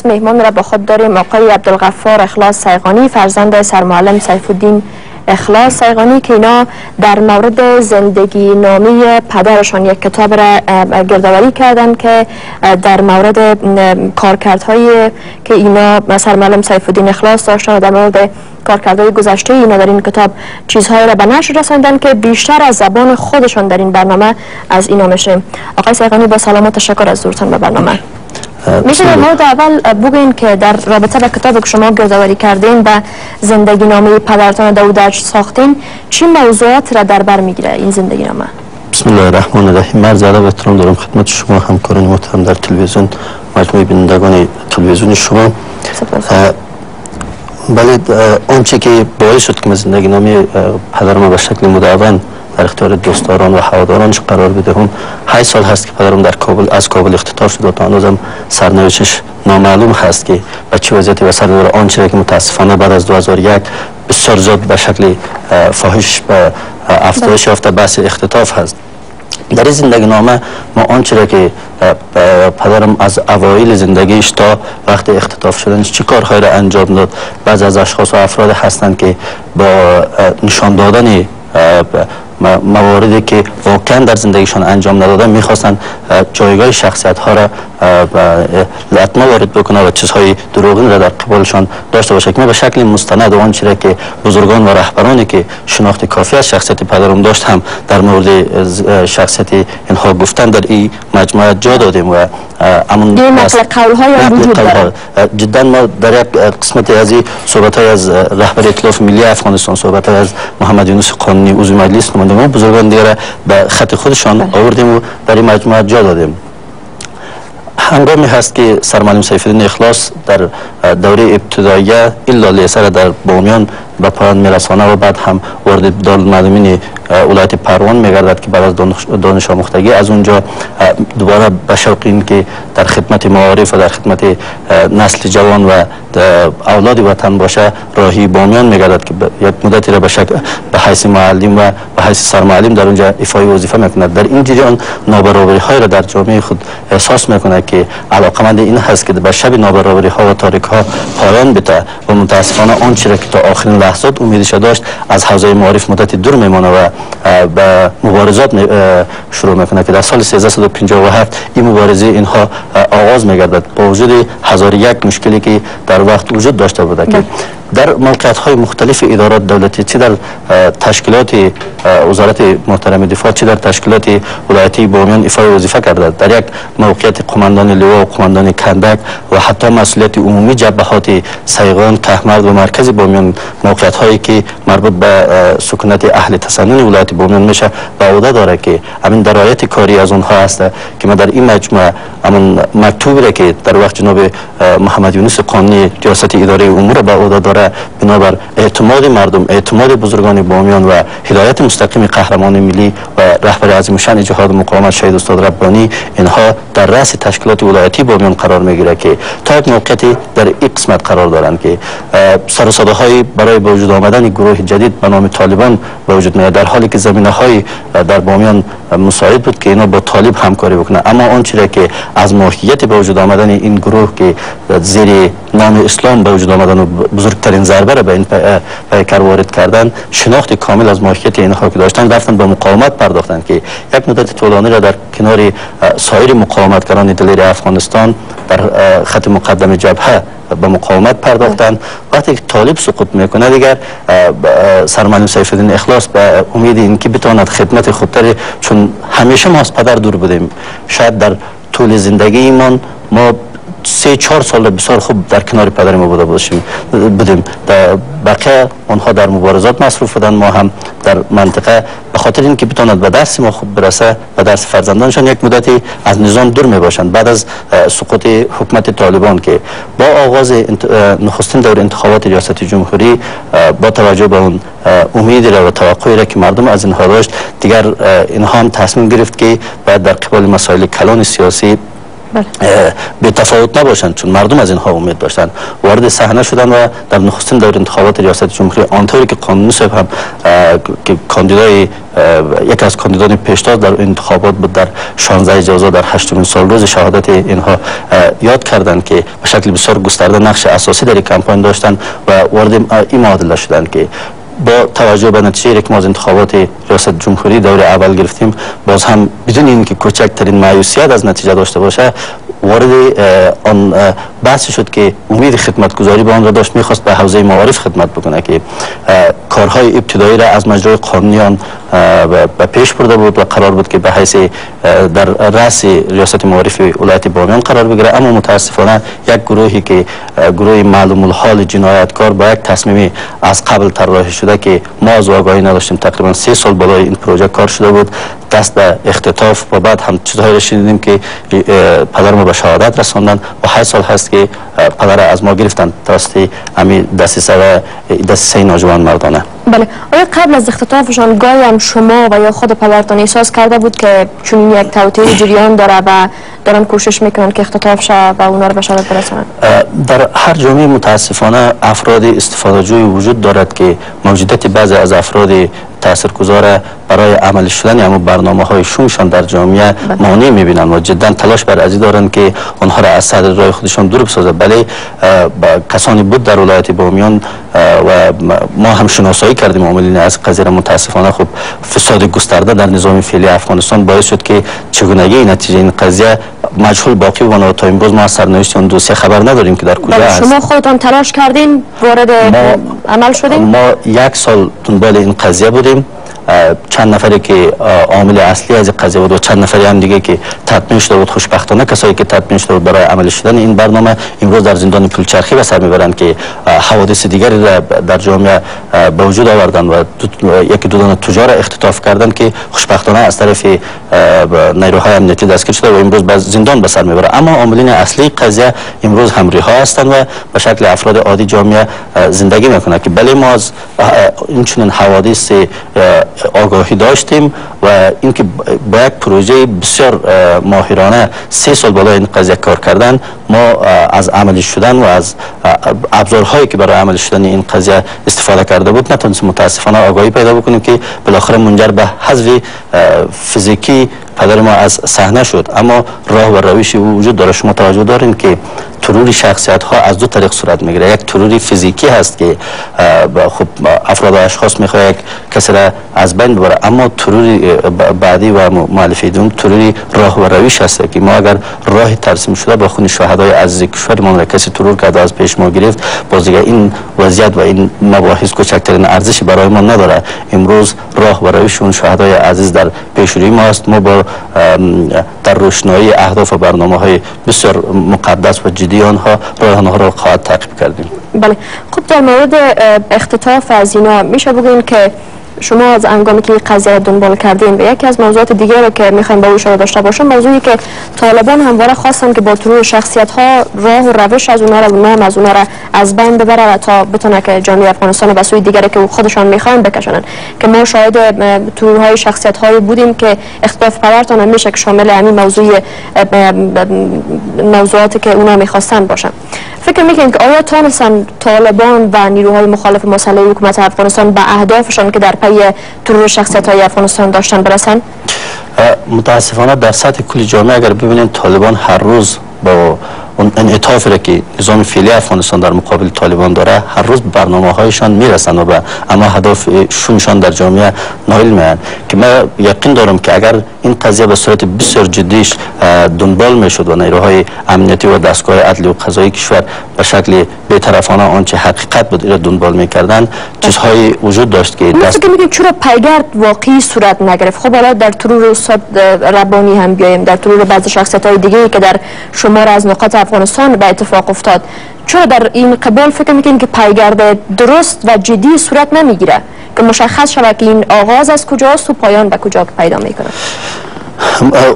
مهمان را با خود داریم آقای عبدالغفار اخلاص صیغانی، فرزند سرمعلم سیف الدین اخلاص صیغانی، که اینا در مورد زندگی نامه پدرشان یک کتاب را گردآوری کردند که در مورد کارکردهای که اینا سرمعلم سیف الدین اخلاص داشتن و در مورد کارکردهای گذشته اینا در این کتاب چیزهایی را به نشر رساندن که بیشتر از زبان خودشان در این برنامه از اینا میشه. آقای صیغانی با سلام و تشکر از ظهورتان به برنامه. میشه در مورد اول بگوین که در رابطه به کتاب که شما گردآوری کردین و زندگی نامه پدرتان داودج ساختین، چی موضوعات را در بر میگیره این زندگی نامه؟ بسم الله الرحمن الرحیم. عرض ادب و احترام دارم خدمت شما همکاران محترم در تلویزیون، مجموعه بینندگان تلویزیون شما. بله، آنچه که باعث شد که زندگی نامه پدرم به شکل مدون در اختیار دوستداران و هوادارانش قرار بدهم. 8 سال هست که پدرم در کابل از کابل اختطاف شد و تا هنوزم سرنوشتش نامعلوم هست که به چه وضعیتی به سر میبره. آنچه که متاسفانه بعد از 2001 بسیار زیاد به شکل فاحش به افزایش یافته بحث اختطاف هست. در این زندگی نامه ما آنچه که پدرم از اوایل زندگیش تا وقت اختطاف شدنش چی کارهایی را انجام داد، بعضی از اشخاص و افراد هستند که با نشان دادن مواردی که واقعا در زندگیشان انجام ندادن میخواستن جایگاه شخصیت ها را لطمه وارد بکنه و چیزهای دروغین را در قبالشان داشته باشه که ما به شکل مستند و آنچه که بزرگان و رهبرانی که شناخت کافی از شخصیت پدرم داشت هم در مورد شخصیت اینها گفتن در این مجموعه جا دادیم و امون نقل قول‌های وجود داره. جدا ما در یک قسمت از این صحبت‌های از رهبر ائتلاف ملی افغانستان، صحبت‌های از محمد یونس قانونی عضو مجلس نماینده ما بزرگان دیگر به خط خودشان آوردیم و در این مجموعه جا دادیم. هنگامی هست که سرمعلم سیف الدین اخلاص در دوره ابتداییه الا لیسر در بامیان به پایان میرسانه و بعد هم وارد دارالمعلمین ولایت پروان میگردد که بعد از دانش آموختگی از اونجا دوباره به شوق این که در خدمت معارف و در خدمت نسل جوان و اولاد وطن باشه راهی بامیان میگردد که یک مدتی را به حیث معلم و به حیث سرمعلم در اونجا ایفای وظیفه میکند. در این جریان نابرابری های را در جامعه خود احساس میکنه که علاقمند این هست که به شب نابرابری ها و تاریک ها پایان بده و متاسفانه آنچه را که تا آخرین لحظات امیدش داشت از حوزه معارف مدت دور میمانه و به مبارزات شروع میکنه که در سال 1357 این مبارزه اینها آغاز میگردد با وجود 1001 مشکلی که در وقت وجود داشته بوده که در موقعیت های مختلف ادارات دولتی، چه در تشکیلات وزارت محترم دفاع چه در تشکیلات ولایتی بامیان ایفای وظیفه کرده. در یک موقعیت قماندان لوا و قماندان کندک و حتی مسئولیت عمومی جبهات سیغان، کهمرد و مرکز بامیان، موقعیت هایی که مربوط به سکونت اهل تسنن ولایت بامیان میشه به عهده داره که همین درایت کاری از اونها هست که ما در این مجموعه همون مکتوبی را که در وقت جناب محمد یونس قانونی ریاست اداره امور به عهده داره بنابر اعتماد مردم، اعتماد بزرگان بامیان و هدایت مستقیم قهرمان ملی و رهبر عظیم الشأن جهاد مقاومت شهید استاد ربانی، اینها در رأس تشکیلات ولایتی بامیان قرار میگیره که تا یک موقعیتی در این قسمت قرار دارند که سر و صداهای برای به وجود آمدن گروه جدید به نام طالبان به وجود میاد، در حالی که زمینه های در بامیان مساعد بود که اینا با طالب همکاری بکنه. اما آنچه که از ماهیت به وجود آمدن این گروه که زیر نام اسلام به وجود آمدن و بزرگترین ضربه را به این پیکر وارد کردن، شناخت کامل از ماهیت اینها که داشتن، رفتن به مقاومت پرداختند که یک مدت طولانی را در کنار سایر مقاومتگران دلیر افغانستان در خط مقدم جبهه به مقاومت پرداختند. وقتی که طالب سقوط میکنه دیگر سرمعلم سیف الدین اخلاص به امید اینکه بتواند خدمت خودتر، چون همیشه ما از پدر دور بودیم، شاید در طول زندگی ایمان ما 3-4 سال بسیار خوب در کنار پدر ما بودیم. بقیه آنها در مبارزات مصروف بودند، ما هم در منطقه به خاطر اینکه بتواند به درس ما خوب برسه و درس فرزندانشان یک مدتی از نظام دور می باشند. بعد از سقوط حکومت طالبان که با آغاز نخستین دور انتخابات ریاست جمهوری با توجه به اون امیدی را و توقعی را که مردم از اینها داشت، دیگر اینها هم تصمیم گرفت که باید در قبال مسائل کلان سیاسی به تفاوت نباشند، چون مردم از اینها امید داشتند. وارد صحنه شدن و در نخستین دور انتخابات ریاست جمهوری آنطوری که قانونی صاحب هم که کاندیدای یک از کاندیدان پیشتاز در انتخابات بود در 16 جوزا در 8مین سال روز شهادت اینها یاد کردند که به شکل بسیار گسترده نقش اساسی در کمپاین داشتند و وارد این معادله شدند که با توجه به نتیجه که ما از انتخابات ریاست جمهوری دور اول گرفتیم، باز هم بدون اینکه کوچکترین مایوسیت از نتیجه داشته باشه وارد آن بحث شد که امید خدمتگزاری به آن را داشت، میخواست به حوزه معارف خدمت بکنه که کارهای ابتدایی را از مجرای قانونی آن به پیش برده بود و قرار بود که به حیث در رأس ریاست معارف ولایت بامیان قرار بگیره. اما متاسفانه یک گروهی که گروه معلوم الحال جنایتکار با یک تصمیم از قبل طراحی شده که ما از آگاهی نداشتیم، تقریبا 3 سال بالای این پروژه کار شده بود، دست به اختطاف و بعد هم چیزهایی را شنیدیم که پدر ما به شهادت رساندن و 8 سال هست که پدر از ما گرفتن توسط همین دسیسه ناجوان مردانه. بله، آیا قبل از اختطافشان گاهی هم شما و یا خود پدرتان احساس کرده بود که چون یک توطئه جریان داره و دارن کوشش میکنن که اختطاف شه و اونا رو به شهادت برسونن؟ در هر جامعه متاسفانه افراد استفاده جوی وجود دارد که موجودیت بعضی از افراد تاثیرگذار برای عمل شدن اما برنامه‌های شومشان در جامعه مانع می‌بینند و جدا تلاش بر ازی دارند که آنها را از صدر راه خودشان دور بسازند. بله، کسانی بود در ولایت بامیان و ما هم شناسایی کردیم عاملین از قضیه را. متاسفانه خب فساد گسترده در نظام فعلی افغانستان باعث شد که چگونگی نتیجه این قضیه مجهول باقی بماند و تا امروز ما از سرنوشت اون دوسیه خبر نداریم که در کجا است. شما خودتان تلاش کردین وارد عمل شدین؟ ما 1 سال دنبال این قضیه بودیم. چند نفری که عامل اصلی از قضیه بود و چند نفری هم دیگه که تطمیع شده بود، خوشبختانه کسایی که تطمیع شده بود برای عمل شدن این برنامه امروز در زندان پولچرخی به سر میبرند که حوادث دیگری را در جامعه به وجود آوردن و یکی دو تجار اختطاف کردند که خوشبختانه از طرف نیروهای امنیتی دستگیر شده و امروز به زندان به سر میبرند. اما عاملین اصلی قضیه امروز هم رها هستند و به شکل افراد عادی جامعه زندگی میکنند که بله ما از این چنین حوادث آگاهی داشتیم و اینکه با یک پروژه بسیار ماهرانه 3 سال بالای این قضیه کار کردن، ما از عملی شدن و از ابزارهایی که برای عمل شدن این قضیه استفاده کرده بود نتونستیم متاسفانه آگاهی پیدا بکنیم که بالاخره منجر به حذف فیزیکی پدر ما از صحنه شد. اما راه و روشی وجود داره. شما توجه دارین که ترور شخصیت ها از 2 طریق صورت میگیره. یک تروری فیزیکی هست که خب افراد و اشخاص میخواد یک کسی را از بین ببره، اما تروری بعدی و مؤلفه دوم تروری راه و روش هست که ما اگر راه ترسیم شده با خون شهدای عزیز کشورمان را کسی ترور کرده از پیش ما گرفت، باز دیگه این وضعیت و این مباحث کوچکترین ارزشی برای ما نداره. امروز راه و روش اون شهدای عزیز در پیش روی ما است. ما با در روشنایی اهداف و برنامه‌های بسیار مقدس و جدی آنها راه آنها را خواهد تعقیب کردیم. بله، خب در مورد اختطاف از اینا میشه بگوین که شما از هنگامی که قضیه را دنبال کردین و یکی از موضوعات دیگه رو که میخوایم با او اشاره داشته باشم، موضوعی که طالبان همواره خواستن که با ترور شخصیت ها راه و روش از اونها را و نام از اونها را از بین ببره و تا بتونه که جامعه افغانستان به سوی دیگری که خودشان میخوان بکشونن. که ما شاهد ترورهای شخصیت هایی بودیم که اختلاف پدرتان هم میشه که شامل همین موضوعاتی که اونا میخواستن باشن. فکر میکنید که آیا تونستن طالبان و نیروهای مخالف مسلح حکومت افغانستان به اهدافشان که در پی ترور شخصیت های افغانستان داشتن برسن؟ متاسفانه در سطح کل جامعه اگر ببینید طالبان هر روز با اون انعطافی را که نظام فعلی افغانستان در مقابل طالبان داره هر روز برنامه هایشان میرسند و به اما هدف شومشان در جامعه نائل میشن. که من یقین دارم که اگر این قضیه به صورت بسیار جدیش دنبال میشد و نیروهای امنیتی و دستگاه عدلی و قضایی کشور به شکل بی‌طرفانه آنچه حقیقت بود را دنبال میکردن، چیزهای وجود داشت که فکر میکنید چرا پیگرد واقعی صورت نگرفت؟ خب حالا در ترور استاد ربانی هم بیایم، در ترور بعضی شخصیت های دیگه که در شمار از نقاط افغانستان به اتفاق افتاد، چرا در این قبال فکر میکنید که پیگرد درست و جدی صورت نمیگیره که مشخص شود که این آغاز از کجاست و پایان به کجا پیدا میکنه؟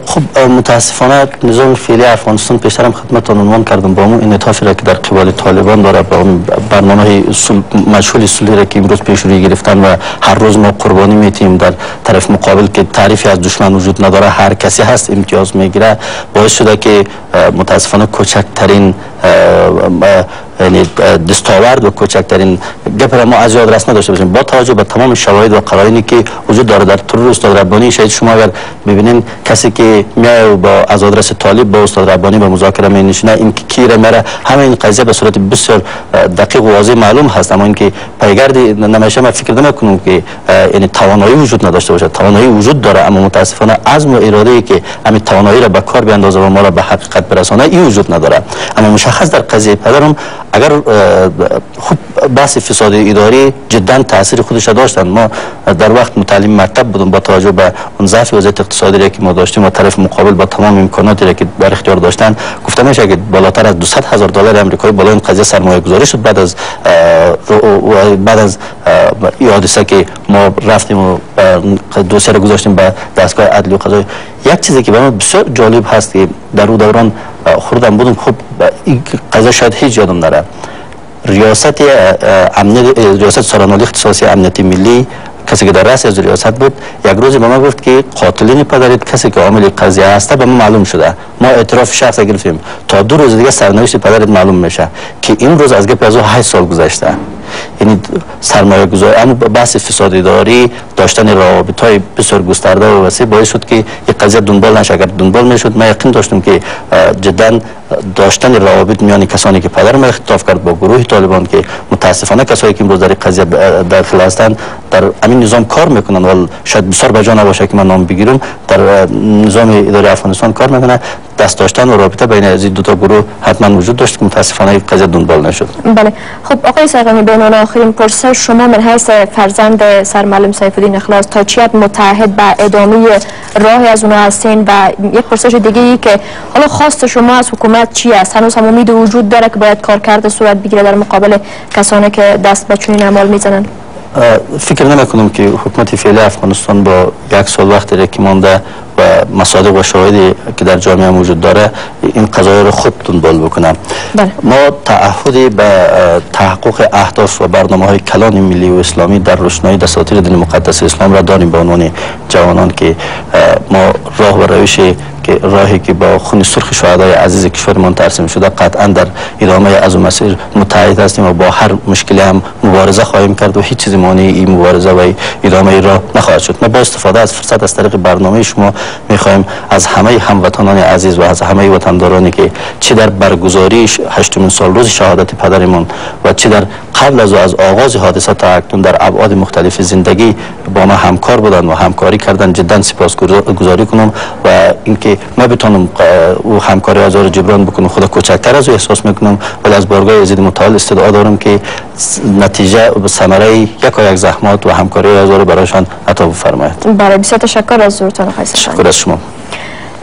خب متاسفانه نظام فعلی افغانستان پیشترم خدمتتان عنوان کردم با اون انعطافی را که در قبال طالبان داره، با اون برنامه مشغول سولی را که امروز پیش روی گرفتن و هر روز ما قربانی میتیم در طرف مقابل که تعریفی از دشمن وجود نداره، هر کسی هست امتیاز میگیره، باعث شده که متاسفانه کوچکترین یعنی دستاورد و کوچکترین گپ را ما از یاد رس نداشته باشیم. با توجه به تمام شواهد و قرائنی که وجود داره در ترور استاد ربانی، شاید شما اگر ببینین کسی که میاد و با از آدرس طالب با استاد ربانی به مذاکره می نشینه، این که کی میره، همه این قضیه به صورت بسیار دقیق و واضح معلوم هست. اما اینکه پیگرد نمیشه، من فکر نمیکنم که یعنی توانایی وجود نداشته باشه. توانایی وجود داره، اما متاسفانه عزم و اراده ای که همین توانایی را به کار بیاندازه و ما را به حقیقت برسانه این وجود نداره. اما مشخص در قضیه پدرم اگر خوب بحث فساد اداری جدا تاثیر خودش داشتن. ما در وقت متعلم مکتب بودم، با توجه به اون ضعف وضعیت اقتصادی را که ما داشتیم و طرف مقابل با تمام امکاناتی را که در اختیار داشتن، گفتم میشه که بالاتر از $200,000 آمریکایی بالای این قضیه سرمایه گذاری شد بعد از این حادثه که ما رفتیم و دوسیه را گذاشتیم به دستگاه عدلی و قضایی. یک چیزی که به من بسیار جالب هست که در اون دوران خوردم بودم، خب این قضیه شاید هیچ یادم نره، ریاست سرانالی اختصاصی امنیتی ملی، کسی که در رأس از ریاست بود، یک روزی به ما گفت که قاتلین پدرت کسی که عامل قضیه هست به ما معلوم شده، ما اعتراف شخص گرفتیم، تا 2 روز دیگه سرنوشت پدرت معلوم میشه، که این روز از گپ از 8 سال گذشته. یعنی سرمایه گذاری، اما بحث فساد اداری، داشتن روابط‌های بسیار گسترده و وسیع باعث شد که یک قضیه دنبال نشه. اگر دنبال میشد، من یقین داشتم که جدا داشتن روابط میان کسانی که پدر ما اختلاف کرد با گروه طالبان، که متاسفانه کسایی که امروز در قضیه داخل هستند در همین نظام کار میکنن و شاید بسیار بجا نباشه که من نام بگیرم، در نظام اداری افغانستان کار میکنه، دست داشتن و رابطه بین از این دو تا گروه حتما وجود داشت که متاسفانه قضیه دنبال نشد. بله. خب آقای سیغانی، به عنوان آخرین پرسش، شما من حیث فرزند سرمعلم سیفالدین اخلاص تا چی حد متعهد به ادامه راه از اونها هستین؟ و یک پرسش دیگه ای که حالا خواست شما از حکومت چی است؟ هنوز هم امید وجود داره که باید کارکرد صورت بگیره در مقابل کسانی که دست به چنین اعمال میزنن؟ فکر نمیکنم که حکومت فعلی افغانستان با 1 سال وقتی را که مانده و مصادیق و شواهدی که در جامعه موجود داره این قضایا رو خود دنبال بکنم. ما تعهدی به تحقق اهداف و برنامه‌های کلان ملی و اسلامی در روشنایی دساتیر دین مقدس اسلام را داریم به عنوان جوانان که ما راه و روش که راهی که با خون سرخ شهدای عزیز کشورمان ترسیم شده قطعا در ادامه از اون مسیر متحد هستیم و با هر مشکلی هم مبارزه خواهیم کرد و هیچ چیزی مانع این مبارزه و ادامه راه نخواهد شد. ما با استفاده از فرصت از طریق برنامه شما میخواهیم از همه هموطنان عزیز و از همه وطندارانی که چه در برگزاری 8مین سالروز شهادت پدرمان و چه در قبل از آغاز حادثه تا اکنون در ابعاد مختلف زندگی با ما همکار بودند و همکاری کردن، جدا سپاسگزاری کنم و اینکه ما بتونم او همکاری از رو جبران بکنم. خدا کوچکتر از او احساس میکنم، ولی از بارگاه عزیز متعال استدعا دارم که نتیجه و ثمره یک زحمات و همکاری از رو برایشان عطا بفرمایید. برای بسیار تشکر از حضورتان آقای سیغانی. شکر از شما.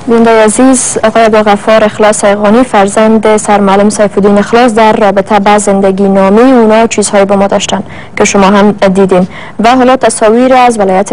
بیننده عزیز، آقای عبدالغفار اخلاص سیغانی فرزند سرمعلم سیفالدین اخلاص در رابطه با زندگی نامی اونا چیزهایی با ما داشتن که شما هم دیدین و حالا تصاویر از ولایت